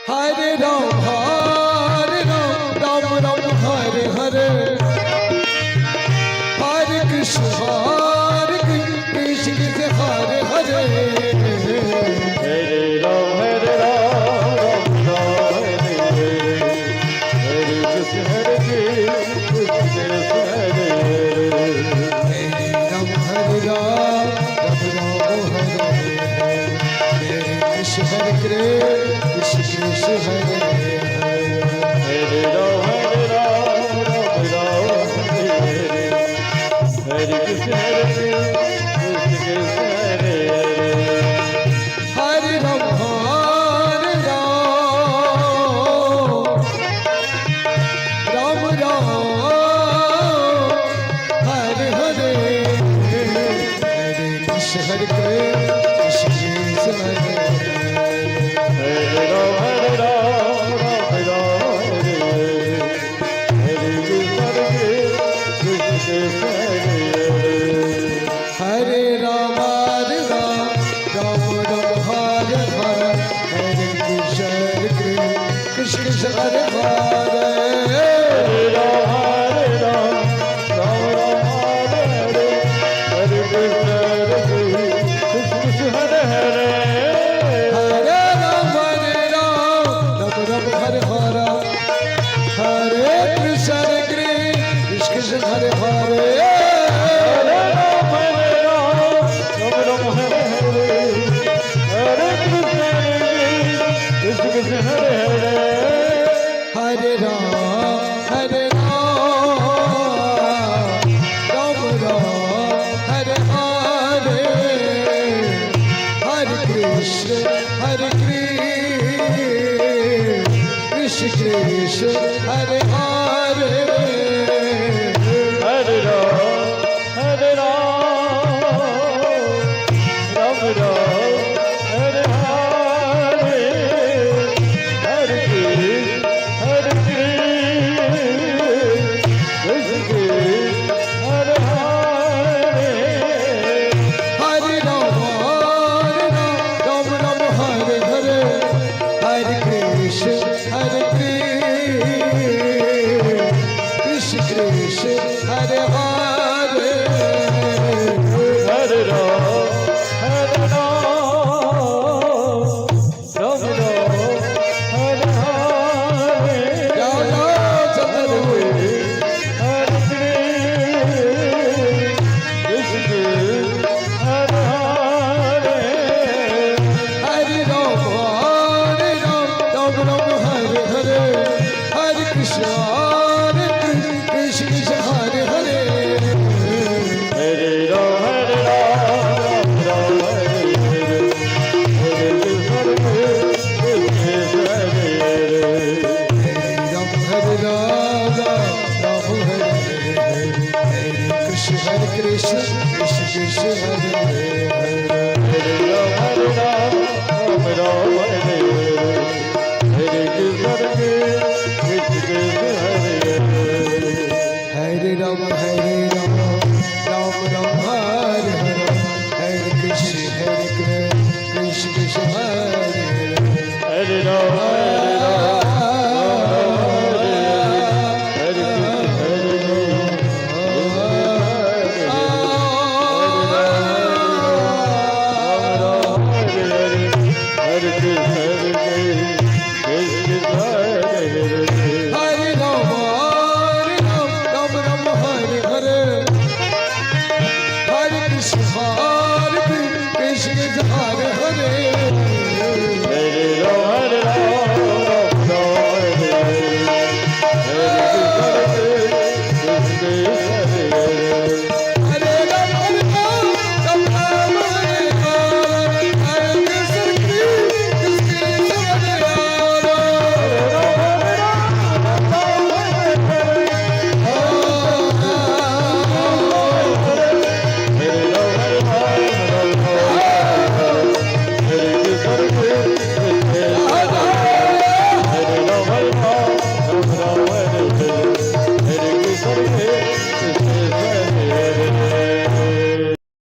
Hare Ram Ram Ram Hare Hare Hare Krishna Krishna Hare Hare Hare Ram Hare Krishna Hare Krishna Hare Ram Hare Ram Hare Krishna Hare Krishna Krishna Hare Hare Ram Hare Krishna Hare Krishna Krishna Hare Hare Ram Ram Ram Hare Hare Hare Krishna Hare Krishna Krishna Hare Hare Ram Hare Krishna Krishna Hare Hare Ram Ram Hare Hare Hare Krishna Krishna Krishna Hare Hare Hare Ram Hare Krishna Krishna Hare Hare Hare Ram Hare Hare Hare Krishna Krishna Hare Hare Hare Ram Hare Krishna Krishna Hare Hare Hare Ram Ram Hare Hare Hare Krishna Krishna Krishna Hare Hare Hare Ram Hare Hare Krishna Krishna Hare Hare Hare Ram Hare Hare Hare Krishna Krishna Krishna Hare Hare Hare Ram Hare Ram Chandra Hare Krishna Hare Hare Ram Hare Hare Hare Krishna Krishna Hare Hare Hare Ram Ram Hare Ram Hare Hare Krishna Krishna Krishna Hare Hare Ram Ram Hare Hare Hare Krishna Krishna Hare Hare Ram